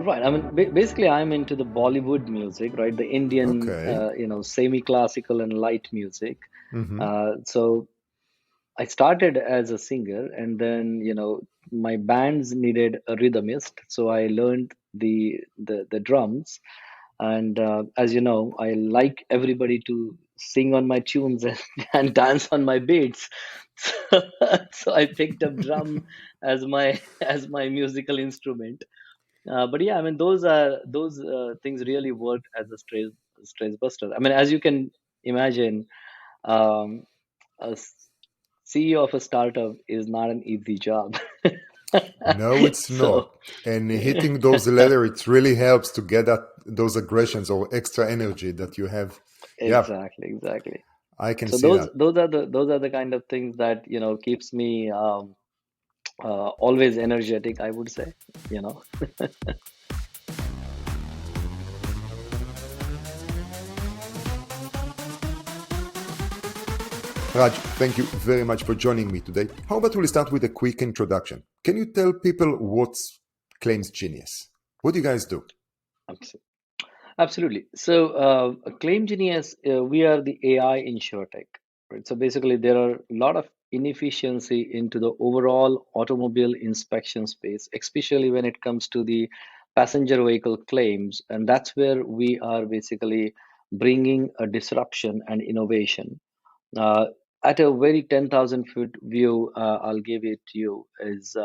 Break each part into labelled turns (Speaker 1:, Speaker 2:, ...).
Speaker 1: Right. I mean, basically, I'm into the Bollywood music, right? The Indian,
Speaker 2: Okay.
Speaker 1: semi-classical and light music.
Speaker 2: Hmm.
Speaker 1: So I started as a singer, and then my bands needed a rhythmist, so I learned the drums. And as you know, I like everybody to sing on my tunes and dance on my beats. So, so I picked up drum as my as my musical instrument. But yeah, I mean, those things really worked as a stress buster. I mean, as you can imagine, um, a CEO of a startup is not an easy job.
Speaker 2: No, it's
Speaker 1: So,
Speaker 2: not. And hitting those ladder, it really helps to get that those aggressions or extra energy that you have. Yeah,
Speaker 1: exactly.
Speaker 2: I can
Speaker 1: So
Speaker 2: see that.
Speaker 1: those are the kind of things that keeps me always energetic, I would say. You know.
Speaker 2: Raj, thank you very much for joining me today. How about we start with a quick introduction? Can you tell people what's Claims Genius? What do you guys do?
Speaker 1: Absolutely. So, Claim Genius, we are the AI insurtech, right? So basically, there are a lot of inefficiency into the overall automobile inspection space, especially when it comes to the passenger vehicle claims, and that's where we are basically bringing a disruption and innovation. Uh, at a very 10,000-foot view, I'll give it to you is.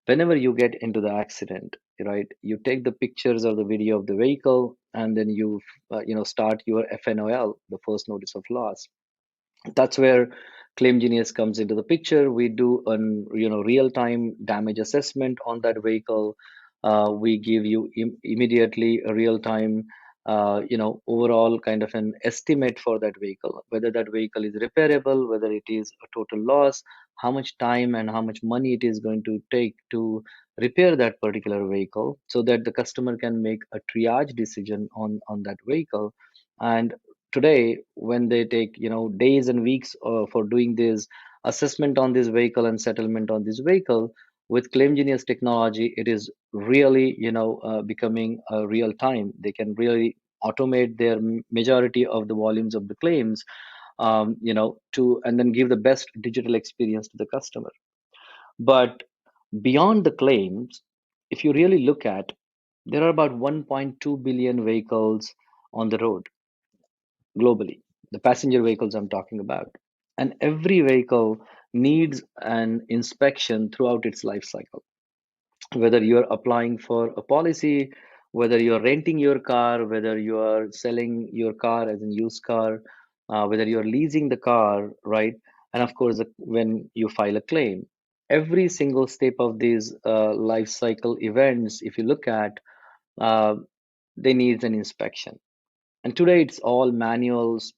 Speaker 1: Whenever you get into the accident, right, you take the pictures or the video of the vehicle, and then you start your FNOL, the first notice of loss. That's where Claim Genius comes into the picture. We do an real time damage assessment on that vehicle. We give you immediately a real time overall kind of an estimate for that vehicle, whether that vehicle is repairable, whether it is a total loss, how much time and how much money it is going to take to repair that particular vehicle, so that the customer can make a triage decision on that vehicle. And today, when they take days and weeks for doing this assessment on this vehicle and settlement on this vehicle, with Claim Genius technology, it is really becoming a real time. They can really automate their majority of the volumes of the claims, to and then give the best digital experience to the customer. But beyond the claims, if you really look at, there are about 1.2 billion vehicles on the road globally, the passenger vehicles I'm talking about. And every vehicle needs an inspection throughout its life cycle. Whether you're applying for a policy, whether you're renting your car, whether you are selling your car as a used car, whether you're leasing the car, right? And of course, when you file a claim, every single step of these life cycle events, if you look at, uh, they need an inspection. And today it's all manuals.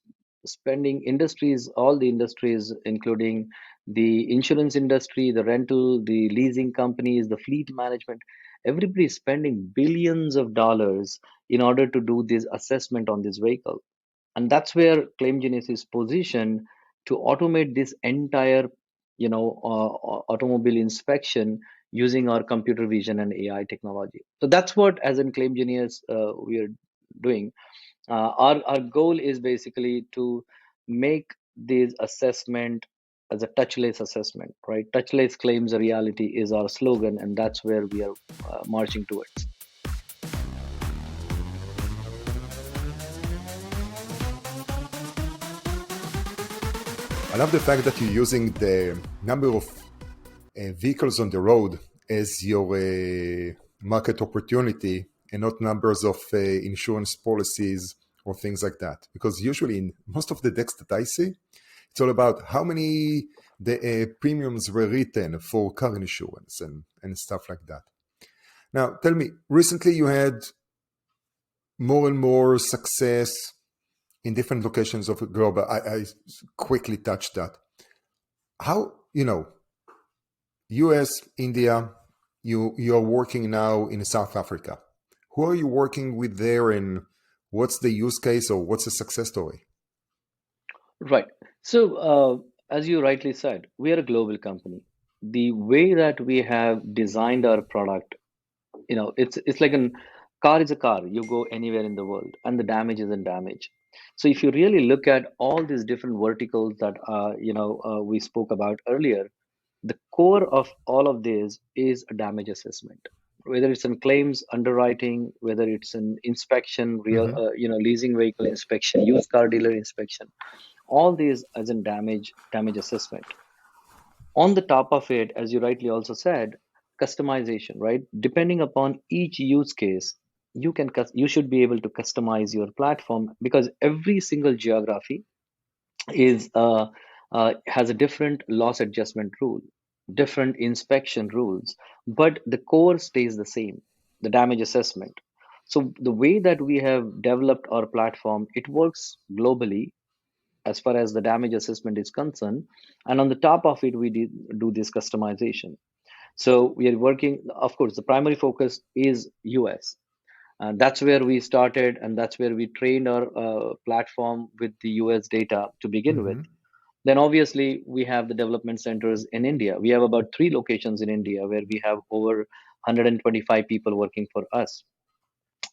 Speaker 1: Spending industries, all the industries, including the insurance industry, the rental, the leasing companies, the fleet management, everybody is spending billions of dollars in order to do this assessment on this vehicle. And that's where Claim Genius is positioned to automate this entire automobile inspection using our computer vision and AI technology. So that's what, as in Claim Genius, we are doing. Our goal is basically to make this assessment as a touchless assessment, right? Touchless claims a reality is our slogan, and that's where we are marching towards.
Speaker 2: I love the fact that you're using the number of vehicles on the road as your market opportunity and not numbers of insurance policies or things like that. Because usually in most of the decks that I see, it's all about how many the premiums were written for car insurance and stuff like that. Now, tell me, recently you had more and more success in different locations of the globe. I quickly touched that. How, US, India, you're working now in South Africa. Who are you working with there, and What's the use case or what's the success story?
Speaker 1: Right. So, as you rightly said, we are a global company. The way that we have designed our product, it's like a car is a car. You go anywhere in the world, and the damage isn't damage. So, if you really look at all these different verticals that we spoke about earlier, the core of all of this is a damage assessment. Whether it's in claims underwriting, whether it's in inspection, real,
Speaker 2: Hmm.
Speaker 1: leasing vehicle inspection, used car dealer inspection, all these as in damage assessment. On the top of it, as you rightly also said, customization, right? Depending upon each use case, you should be able to customize your platform, because every single geography is has a different loss adjustment rule, different inspection rules, but the core stays the same, the damage assessment. So the way that we have developed our platform, it works globally as far as the damage assessment is concerned. And on the top of it, we do this customization. So we are working, of course, the primary focus is US. And that's where we started, and that's where we trained our platform with the US data to begin with.
Speaker 2: Hmm.
Speaker 1: Then obviously we have the development centers in India. We have about 3 locations in India where we have over 125 people working for us.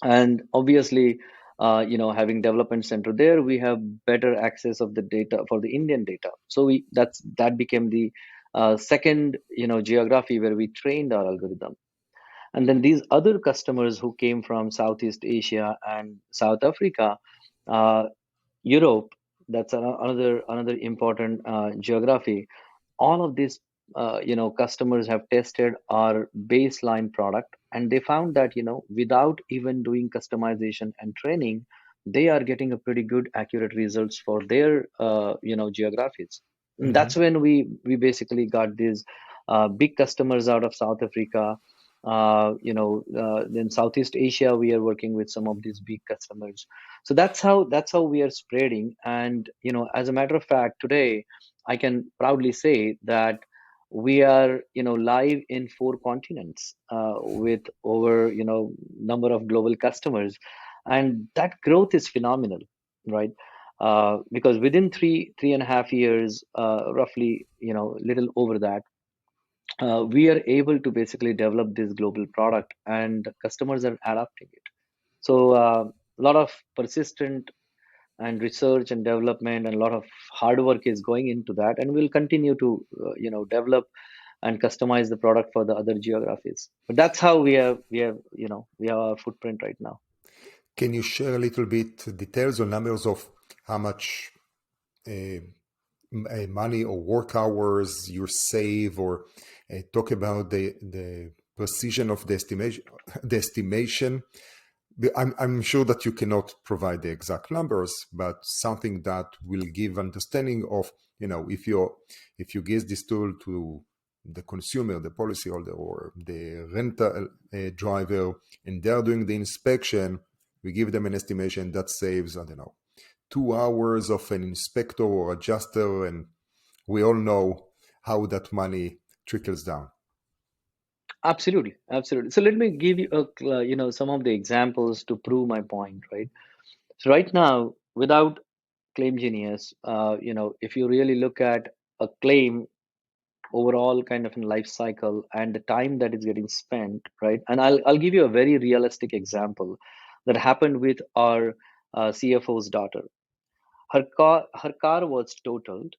Speaker 1: And obviously, having development center there, we have better access of the data for the Indian data. So that became the second geography where we trained our algorithm. And then these other customers who came from Southeast Asia and South Africa, uh, Europe, that's another important geography. All of these customers have tested our baseline product, and they found that without even doing customization and training, they are getting a pretty good accurate results for their geographies. And that's
Speaker 2: Hmm.
Speaker 1: when we basically got these big customers out of South Africa. Then Southeast Asia, we are working with some of these big customers. So that's how we are spreading. And as a matter of fact, today I can proudly say that we are live in 4 continents with over number of global customers, and that growth is phenomenal, right? Because within 3.5 years, roughly, little over that, we are able to basically develop this global product, and customers are adopting it. So a lot of persistent and research and development and a lot of hard work is going into that, and we'll continue to develop and customize the product for the other geographies. But that's how we have our footprint right now.
Speaker 2: Can you share a little bit details or numbers of how much uh, money or work hours you save, or talk about the precision of the estimation? I'm sure that you cannot provide the exact numbers, but something that will give understanding of, if you give this tool to the consumer, the policyholder, or the rental driver, and they're doing the inspection, we give them an estimation that saves, I don't know, 2 hours of an inspector or adjuster, and we all know how that money trickles down.
Speaker 1: Absolutely, absolutely. So let me give you some of the examples to prove my point, right? So right now, without Claim Genius, if you really look at a claim overall kind of in life cycle and the time that is getting spent, right? And I'll give you a very realistic example that happened with our CFO's daughter. Her car was totaled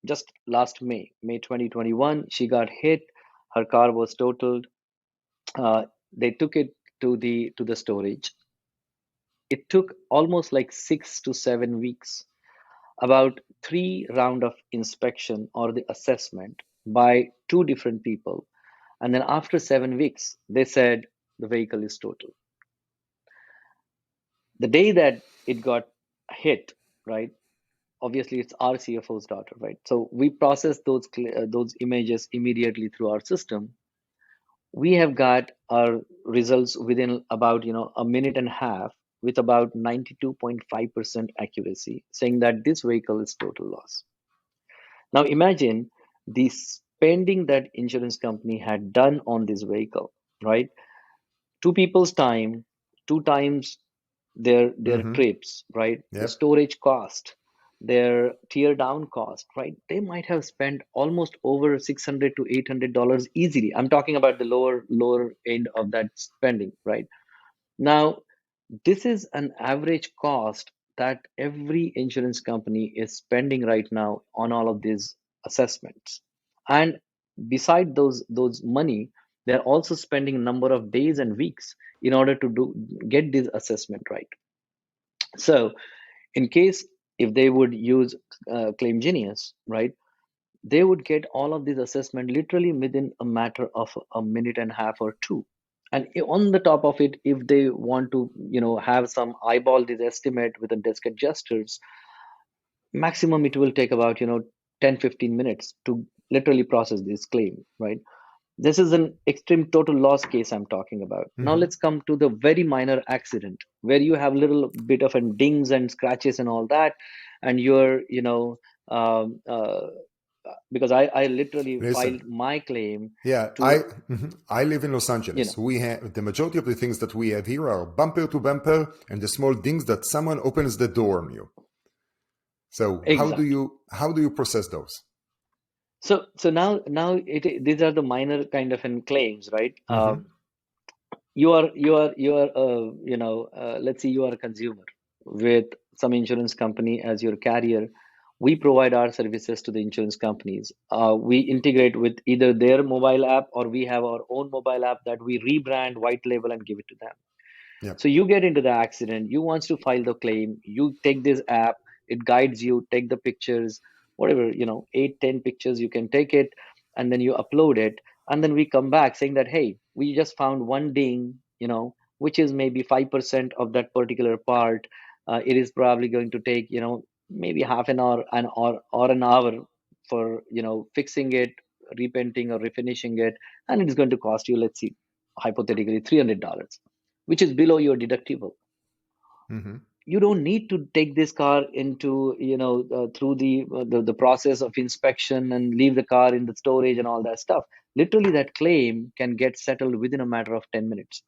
Speaker 1: just last May 2021. She got hit. Her car was totaled. They took it to the storage. It took almost like 6 to 7 weeks, about 3 round of inspection or the assessment by 2 different people. And then after 7 weeks, they said the vehicle is total. The day that it got hit, right? Obviously, it's our CFO's daughter, right? So we process those images immediately through our system. We have got our results within about a minute and a half, with about 92.5% accuracy, saying that this vehicle is total loss. Now imagine the spending that insurance company had done on this vehicle, right? 2 people's time, 2 times their
Speaker 2: Mm-hmm.
Speaker 1: trips, right? The
Speaker 2: Yep.
Speaker 1: storage cost, their tear down cost, right? They might have spent almost over 600 to $800 easily. I'm talking about the lower end of that spending, right? Now, this is an average cost that every insurance company is spending right now on all of these assessments. And beside those money, they're also spending a number of days and weeks in order to get this assessment right. So, in case if they would use Claim Genius, right, they would get all of these assessment literally within a matter of a minute and a half or two. And on the top of it, if they want to, have some eyeball this estimate with a desk adjusters, maximum it will take about, 10-15 minutes to literally process this claim, right? This is an extreme total loss case I'm talking about. Now
Speaker 2: Mm-hmm.
Speaker 1: let's come to the very minor accident where you have little bit of a dings and scratches and all that, and you're, because I literally
Speaker 2: Listen,
Speaker 1: filed my claim
Speaker 2: yeah,
Speaker 1: to,
Speaker 2: I live in Los
Speaker 1: you know,
Speaker 2: Angeles. We have the majority of the things that we have here are bumper to bumper and the small things that someone opens the door on you. So
Speaker 1: exactly.
Speaker 2: how do you process those?
Speaker 1: So now these are the minor kind of in claims, right?
Speaker 2: Mm-hmm.
Speaker 1: Let's say you are a consumer with some insurance company as your carrier. We provide our services to the insurance companies. We integrate with either their mobile app, or we have our own mobile app that we rebrand, white label, and give it to them.
Speaker 2: Yeah.
Speaker 1: So you get into the accident, you wants to file the claim, you take this app, it guides you, take the pictures, whatever, 8-10 pictures, you can take it, and then you upload it. And then we come back saying that, hey, we just found one ding, which is maybe 5% of that particular part. It is probably going to take, maybe half an hour, or an hour for, fixing it, repainting or refinishing it. And it is going to cost you, let's see, hypothetically $300, which is below your deductible.
Speaker 2: Mm-hmm.
Speaker 1: You don't need to take this car into, through the process of inspection and leave the car in the storage and all that stuff. Literally, that claim can get settled within a matter of 10 minutes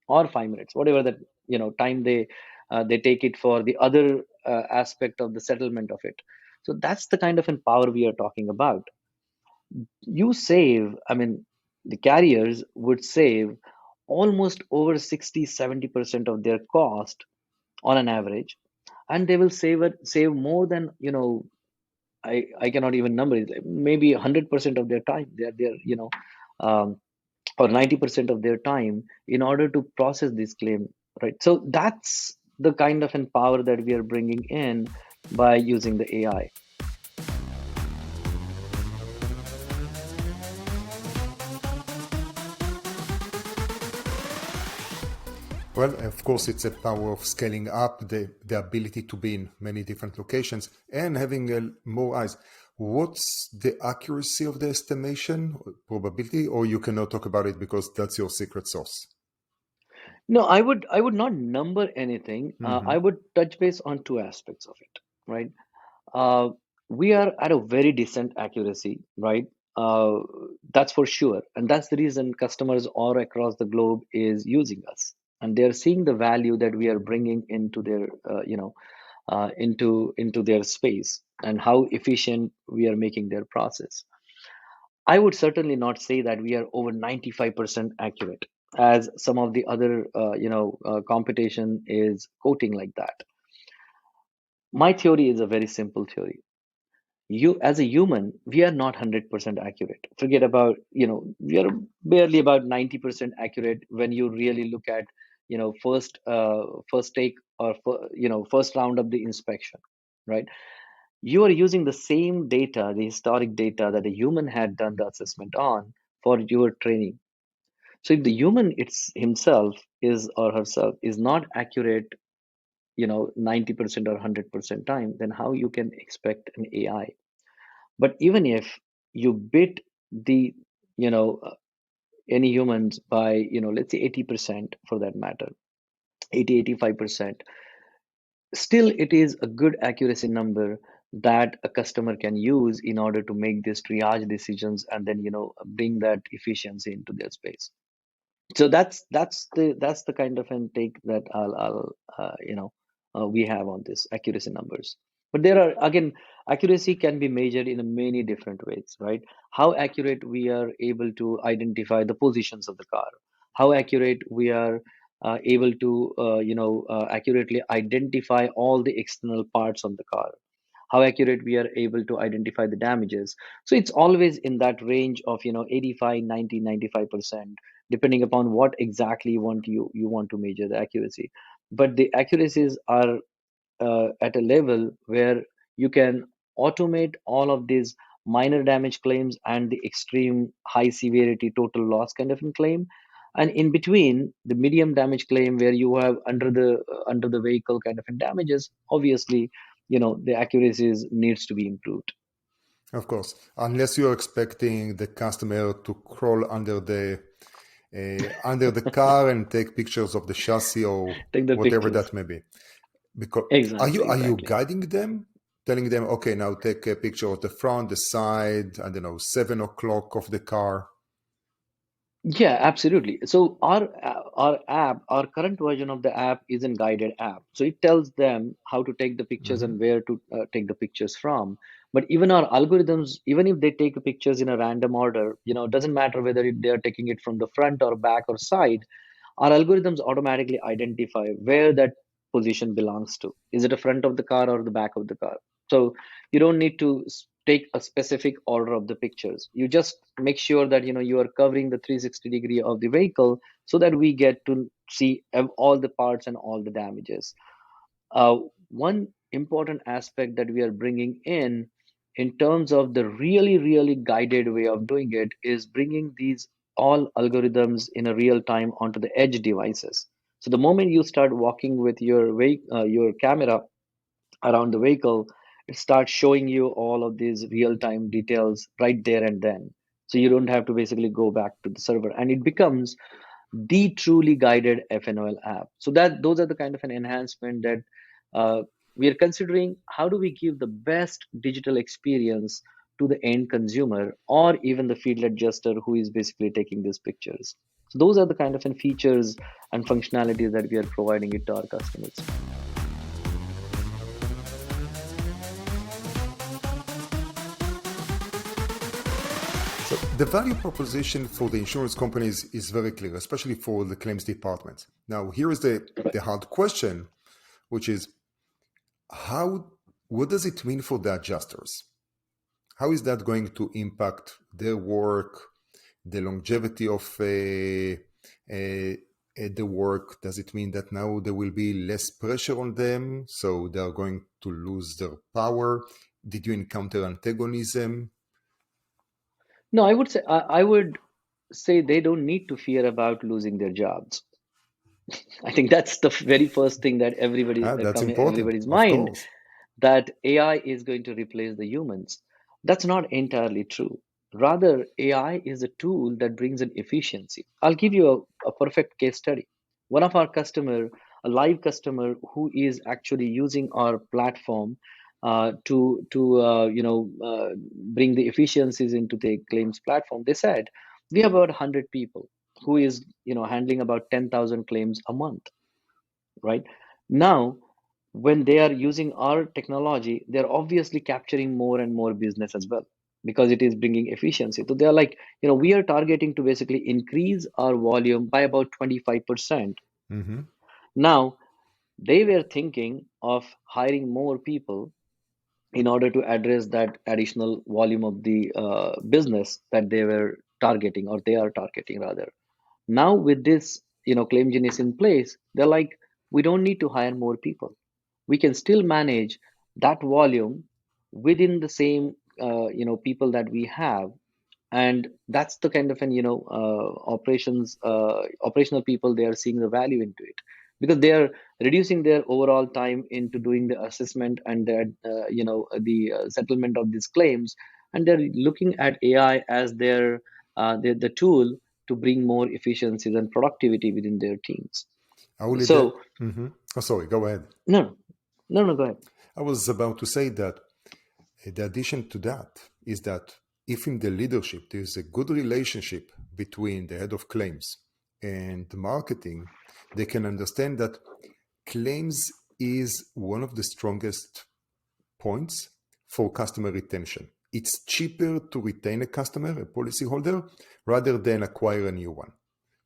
Speaker 1: or 5 minutes, whatever that, time they take it for the other aspect of the settlement of it. So that's the kind of power we are talking about. You save, I mean, the carriers would save almost over 60-70% of their cost on an average, and they will save more than, I cannot even number it, like maybe 100% of their time. They're um, or 90% of their time in order to process this claim, right? So that's the kind of power that we are bringing in by using the AI.
Speaker 2: Well, of course, it's a power of scaling up the ability to be in many different locations and having more eyes. What's the accuracy of the estimation probability, or you cannot talk about it because that's your secret sauce?
Speaker 1: No, I would not number anything.
Speaker 2: Mm-hmm.
Speaker 1: I would touch base on two aspects of it, right? uh, we are at a very decent accuracy, right? Uh, that's for sure, and that's the reason customers all across the globe is using us, and they're seeing the value that we are bringing into their, into their space, and how efficient we are making their process. I would certainly not say that we are over 95% accurate, as some of the other, competition is quoting like that. My theory is a very simple theory. You, as a human, we are not 100% accurate. Forget about, we are barely about 90% accurate when you really look at, first take, or first round of the inspection, right? You are using the same data, the historic data that a human had done the assessment on, for your training. So if the human it's himself is or herself is not accurate, 90% or 100% time, then how you can expect an AI? But even if you bit the, you know any humans by, let's say 80%, for that matter, 80-85%, still it is a good accuracy number that a customer can use in order to make these triage decisions, and then, bring that efficiency into their space. So that's the kind of intake that I'll we have on this accuracy numbers. But there are, again, accuracy can be measured in many different ways, right? How accurate we are able to identify the positions of the car, how accurate we are able to accurately identify all the external parts of the car, how accurate we are able to identify the damages. So it's always in that range of 85, 90, 95%, depending upon what exactly you want to measure the accuracy. But the accuracies are at a level where you can automate all of these minor damage claims and the extreme high severity total loss kind of a claim, and in between the medium damage claim where you have under the vehicle kind of damages. Obviously, the accuracies needs to be improved.
Speaker 2: Of course, unless you're expecting the customer to crawl under the car and take pictures of the chassis or
Speaker 1: Take the
Speaker 2: whatever
Speaker 1: pictures.
Speaker 2: that may be. Because
Speaker 1: Exactly,
Speaker 2: are you
Speaker 1: exactly.
Speaker 2: guiding them, telling them, okay, now take a picture of the front, the side, I don't know, 7 o'clock of the car?
Speaker 1: Yeah, absolutely. So our app, our current version of the app is a guided app. So it tells them how to take the pictures
Speaker 2: Hmm.
Speaker 1: and where to take the pictures from. But even our algorithms, even if they take pictures in a random order, doesn't matter whether they are taking it from the front or back or side, our algorithms automatically identify where that position belongs to. Is it a front of the car or the back of the car? So you don't need to take a specific order of the pictures. You just make sure that you are covering the 360-degree of the vehicle so that we get to see all the parts and all the damages. uh, One important aspect that we are bringing in terms of the really really guided way of doing it is bringing these all algorithms in a real time onto the edge devices. So the moment you start walking with your camera around the vehicle, it starts showing you all of these real time details right there and then. So you don't have to basically go back to the server, and it becomes the truly guided FNOL app. So that those are the kind of an enhancement that we are considering. How do we give the best digital experience to the end consumer or even the field adjuster who is basically taking these pictures? So those are the kind of features and functionalities that we are providing it to our customers.
Speaker 2: So the value proposition for the insurance companies is very clear, especially for the claims department. Now, here is the hard question, which is how what does it mean for the adjusters? How is that going to impact their work, the longevity of the work? Does it mean that now there will be less pressure on them, so they are going to lose their power? Did you encounter antagonism?
Speaker 1: No, I would say they don't need to fear about losing their jobs. I think that's the very first thing that
Speaker 2: Ah, that's
Speaker 1: come in
Speaker 2: important,
Speaker 1: everybody's
Speaker 2: of
Speaker 1: mind,
Speaker 2: course.
Speaker 1: that AI is going to replace the humans. That's not entirely true. Rather, AI is a tool that brings in efficiency. I'll give you a perfect case study. One of our customer, a live customer who is actually using our platform to bring the efficiencies into the claims platform. They said we have about 100 people who is handling about 10,000 claims a month, right? Now, when they are using our technology, they're obviously capturing more and more business as well because it is bringing efficiency. So they're like, we are targeting to basically increase our volume by about 25%.
Speaker 2: Hmm.
Speaker 1: Now, they were thinking of hiring more people in order to address that additional volume of the business that they were targeting, or they are targeting rather. Now with this claim genius in place, they're like, we don't need to hire more people. We can still manage that volume within the same people that we have. And that's the kind of an operational people, they are seeing the value into it, because they are reducing their overall time into doing the assessment and the settlement of these claims, and they're looking at AI as the tool to bring more efficiencies and productivity within their teams.
Speaker 2: I will.
Speaker 1: So
Speaker 2: Mm-hmm. Oh, sorry. Go ahead.
Speaker 1: no, no, go ahead.
Speaker 2: I was about to say that the addition to that is that if in the leadership there is a good relationship between the head of claims and marketing, they can understand that claims is one of the strongest points for customer retention. It's cheaper to retain a customer, a policyholder, rather than acquire a new one.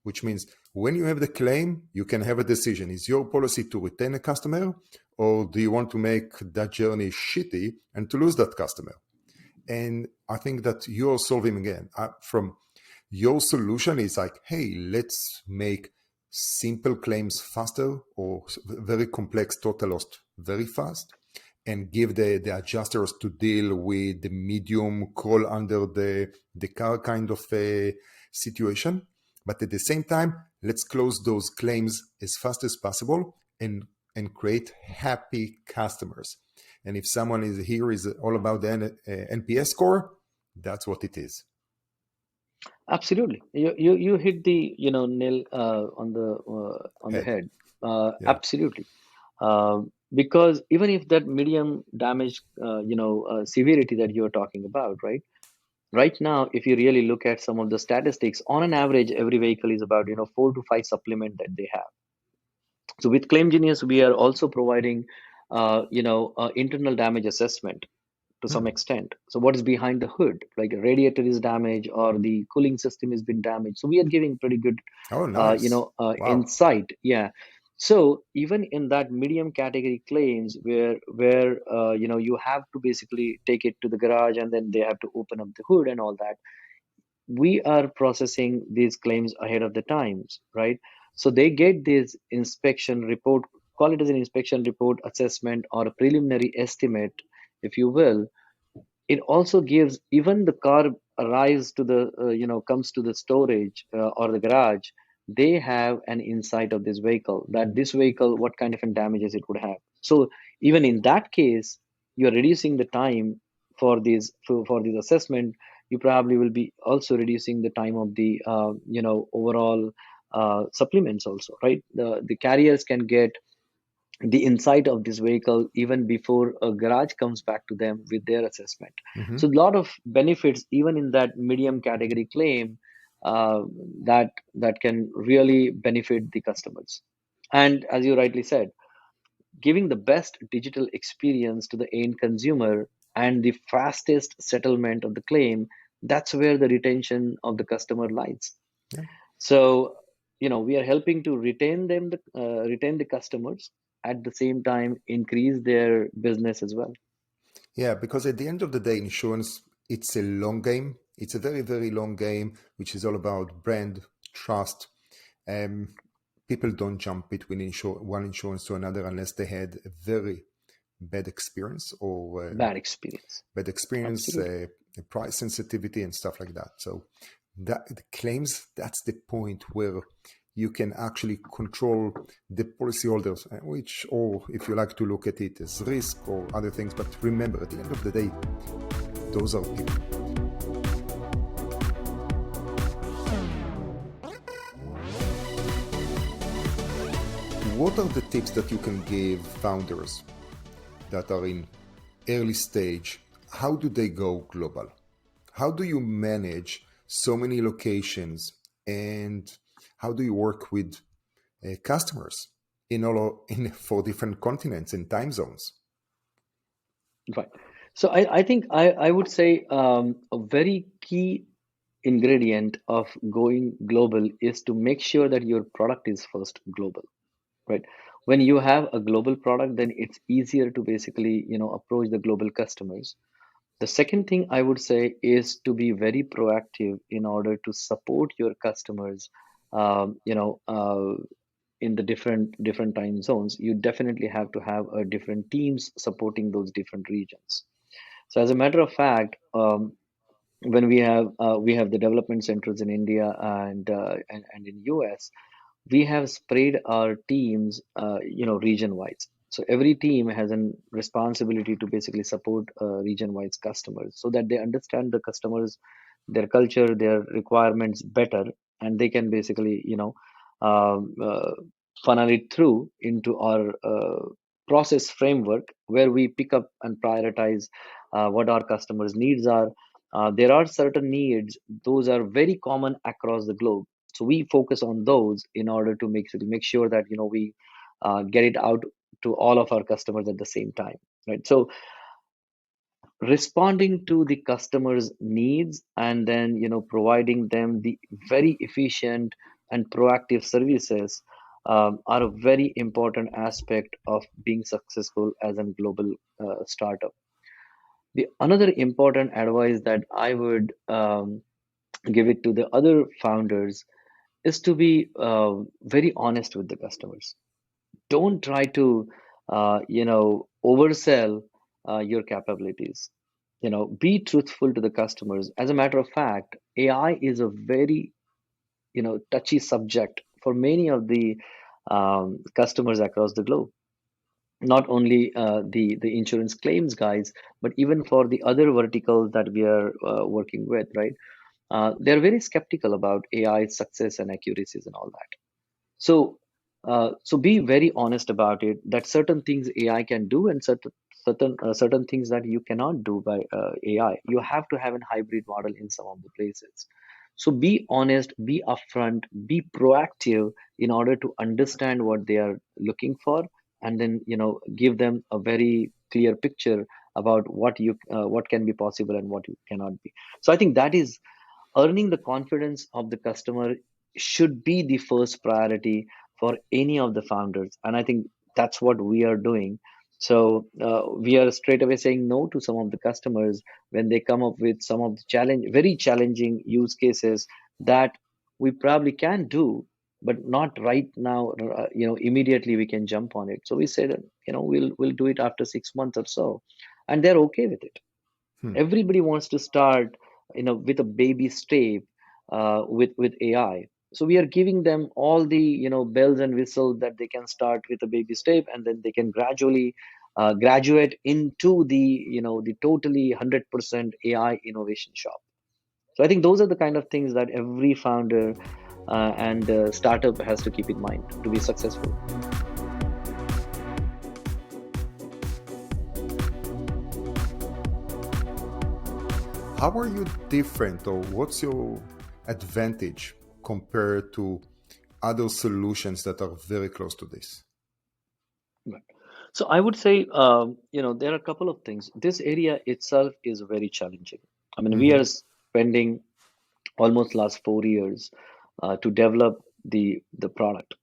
Speaker 2: Which means when you have the claim, you can have a decision. Is your policy to retain a customer, or do you want to make that journey shitty and to lose that customer? And I think that you're solving again from your solution is like, hey, let's make simple claims faster or very complex total loss very fast, and give the adjusters to deal with the medium crawl under the car kind of a situation. But at the same time, let's close those claims as fast as possible and create happy customers. And if someone is here is all about the NPS score, that's what it is.
Speaker 1: Absolutely. You hit the nail on the
Speaker 2: Head.
Speaker 1: head.
Speaker 2: Yeah.
Speaker 1: Absolutely. Because even if that medium damage, severity that you're talking about, right? Right now, if you really look at some of the statistics, on an average, every vehicle is about 4 to 5 supplement that they have. So with Claim Genius, we are also providing, internal damage assessment to some
Speaker 2: Hmm.
Speaker 1: extent. So what is behind the hood? Like a radiator is damaged or the cooling system has been damaged. So we are giving pretty good,
Speaker 2: Oh, nice. Wow.
Speaker 1: insight. Yeah. So even in that medium category claims where you have to basically take it to the garage and then they have to open up the hood and all that, we are processing these claims ahead of the times, right? So they get this inspection report, call it as an inspection report, assessment, or a preliminary estimate, if you will. It also gives, even the car arrives to the comes to the storage or the garage, they have an insight of this vehicle, that this vehicle, what kind of damages it would have. So even in that case, you're reducing the time for this assessment. You probably will be also reducing the time of the overall supplements also, right? The carriers can get the insight of this vehicle even before a garage comes back to them with their assessment.
Speaker 2: Hmm.
Speaker 1: So a lot of benefits even in that medium category claim, uh, that can really benefit the customers. And as you rightly said, giving the best digital experience to the end consumer and the fastest settlement of the claim, that's where the retention of the customer lies.
Speaker 2: Yeah.
Speaker 1: So, we are helping to retain the customers, at the same time increase their business as well.
Speaker 2: Yeah, because at the end of the day, insurance, it's a long game. It's a very, very long game, which is all about brand, trust. Um, People don't jump between one insurance to another unless they had a very bad experience or
Speaker 1: Bad experience. Absolutely.
Speaker 2: price sensitivity and stuff like that. So that the claims, that's the point where you can actually control the policyholders, which, or if you like to look at it as risk or other things. But remember, at the end of the day, those are people. What are the tips that you can give founders that are in early stage? How do they go global? How do you manage so many locations, and how do you work with customers in 4 different continents and time zones?
Speaker 1: Right. So I think I would say, a very key ingredient of going global is to make sure that your product is first global, right? When you have a global product, then it's easier to basically approach the global customers. The second thing I would say is to be very proactive in order to support your customers, um, you know, uh, in the different time zones. You definitely have to have different teams supporting those different regions. So as a matter of fact, when we have the development centers in India and in US, we have spread our teams, region wise. So every team has a responsibility to basically support region wise customers, so that they understand the customers, their culture, their requirements better, and they can basically um, uh, funnel it through into our process framework, where we pick up and prioritize what our customers needs are. There are certain needs, those are very common across the globe. So we focus on those in order to make sure that we get it out to all of our customers at the same time, right? So responding to the customers' needs and then providing them the very efficient and proactive services are a very important aspect of being successful as a global startup. The another important advice that I would give it to the other founders is to be very honest with the customers. Don't try to oversell your capabilities. Be truthful to the customers. As a matter of fact, AI is a very touchy subject for many of the customers across the globe. Not only the insurance claims guys, but even for the other verticals that we are working with, right? They're very skeptical about AI success and accuracies and all that. So be very honest about it. That certain things AI can do, and certain things that you cannot do by AI. You have to have a hybrid model in some of the places. So be honest, be upfront, be proactive in order to understand what they are looking for, and then give them a very clear picture about what can be possible and what you cannot be. So I think that is earning the confidence of the customer should be the first priority for any of the founders, and I think that's what we are doing. So we are straight away saying no to some of the customers when they come up with some of the very challenging use cases that we probably can do, but not right now. Immediately we can jump on it. So we said, we'll do it after 6 months or so, and they're okay with it.
Speaker 2: Hmm.
Speaker 1: Everybody wants to start with a baby step with AI. So we are giving them all the bells and whistles that they can start with a baby step, and then they can gradually graduate into the totally 100% AI innovation shop. So I think those are the kind of things that every founder and startup has to keep in mind to be successful.
Speaker 2: How are you different, or what's your advantage compared to other solutions that are very close to this?
Speaker 1: Right. So I would say, there are a couple of things. This area itself is very challenging. I mean, we
Speaker 2: Hmm.
Speaker 1: are spending almost last 4 years to develop the product,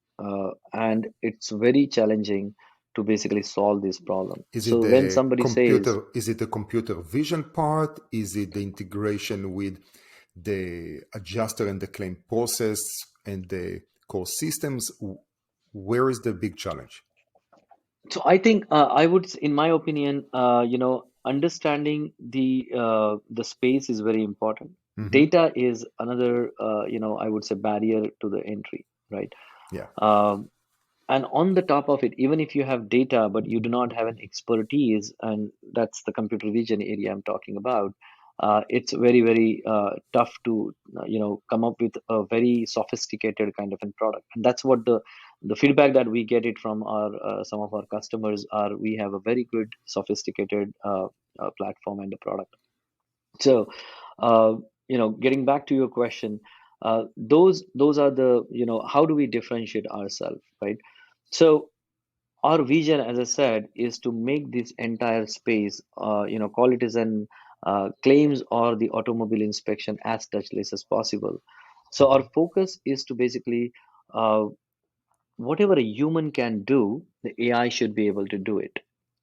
Speaker 1: and it's very challenging to basically solve this problem.
Speaker 2: Is it
Speaker 1: So when
Speaker 2: the
Speaker 1: somebody says,
Speaker 2: computer? Is it the computer vision part? Is it the integration with the adjuster and the claim process and the core systems? Where is the big challenge?
Speaker 1: so I think I would, in my opinion, understanding the space is very important.
Speaker 2: Hmm.
Speaker 1: Data is another, I would say, barrier to the entry, right?
Speaker 2: Yeah.
Speaker 1: Um, and on the top of it, even if you have data but you do not have an expertise, and that's the computer vision area I'm talking about, it's very very tough to come up with a very sophisticated kind of a product. And that's what the feedback that we get it from our some of our customers are, we have a very good sophisticated platform and a product. So uh, getting back to your question, those are the, how do we differentiate ourselves, right? So our vision, as I said, is to make this entire space, call it as an claims or the automobile inspection, as touchless as possible. So our focus is to basically uh, whatever a human can do, the AI should be able to do it.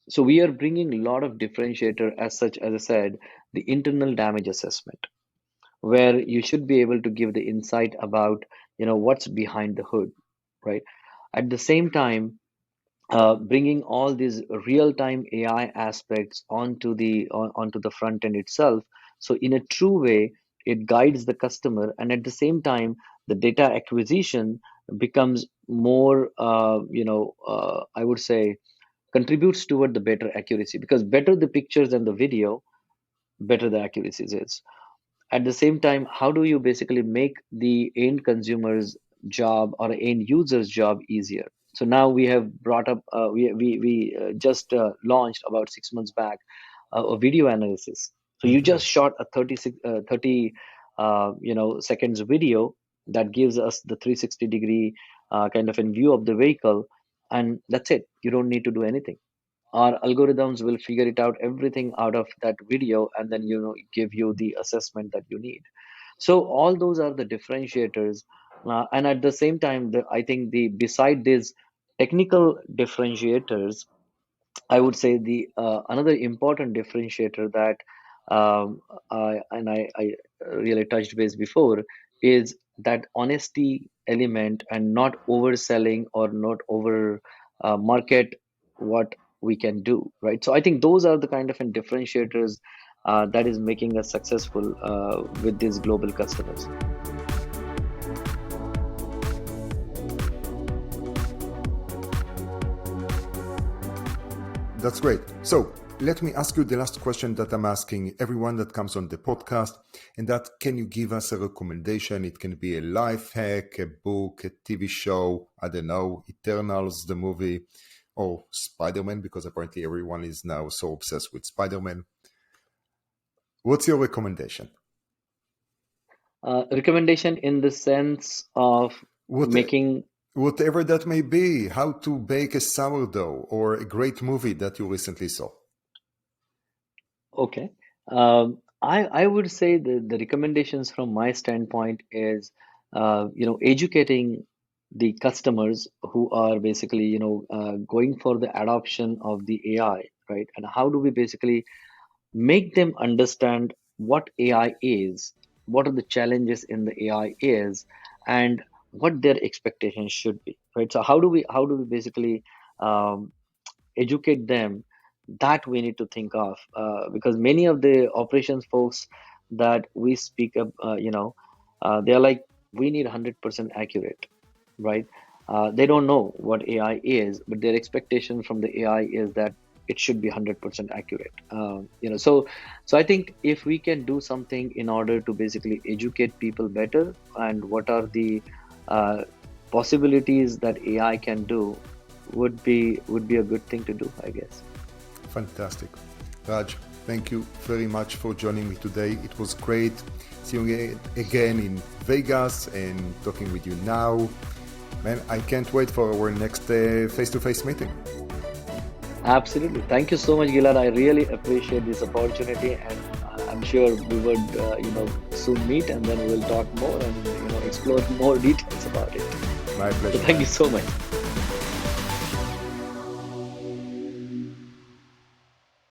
Speaker 1: So we are bringing a lot of differentiator as such, as I said, the internal damage assessment, where you should be able to give the insight about what's behind the hood, right? At the same time, bringing all these real-time AI aspects onto the front end itself. So in a true way, it guides the customer, and at the same time, the data acquisition becomes more, I would say, contributes toward the better accuracy, because better the pictures and the video, better the accuracy is. At the same time, how do you basically make the end consumer's job or end user's job easier? So now we have brought up, we just launched about 6 months back a video analysis. So you
Speaker 2: Hmm.
Speaker 1: just shot a 30 seconds video, that gives us the 360-degree kind of in view of the vehicle, and that's it. You don't need to do anything. Our algorithms will figure it out, everything out of that video, and then give you the assessment that you need. So all those are the differentiators, and at the same time, I think the beside these technical differentiators, I would say the another important differentiator that I really touched base before is that honesty element, and not overselling or not over market what we can do, right? So I think those are the kind of differentiators that is making us successful with these global customers.
Speaker 2: That's great. So let me ask you the last question that I'm asking everyone that comes on the podcast, and that, can you give us a recommendation? It can be a life hack, a book, a TV show, I don't know, Eternals, the movie, or Spider-Man, because apparently everyone is now so obsessed with Spider-Man. What's your recommendation?
Speaker 1: Recommendation in the sense of
Speaker 2: What,
Speaker 1: making.
Speaker 2: whatever that may be, how to bake a sourdough, or a great movie that you recently saw.
Speaker 1: Okay. I would say the recommendations from my standpoint is, educating the customers who are basically, going for the adoption of the AI, right? And how do we basically make them understand what AI is, what are the challenges in the AI is, and what their expectations should be, right? So how do we basically um, educate them, that we need to think of, because many of the operations folks that we speak of, they're like, we need 100% accurate, right? They don't know what AI is, but their expectation from the AI is that it should be 100% accurate. So I think if we can do something in order to basically educate people better, and what are the uh, possibilities that AI can do, would be a good thing to do, I guess.
Speaker 2: Fantastic. Raj, thank you very much for joining me today. It was great seeing you again in Vegas and talking with you now. Man, I can't wait for our next face-to-face meeting.
Speaker 1: Absolutely. Thank you so much, Gilad. I really appreciate this opportunity, and I'm sure we would, soon meet, and then we'll talk more and explore more details about it.
Speaker 2: My
Speaker 1: So
Speaker 2: pleasure,
Speaker 1: thank you
Speaker 2: man.
Speaker 1: so much.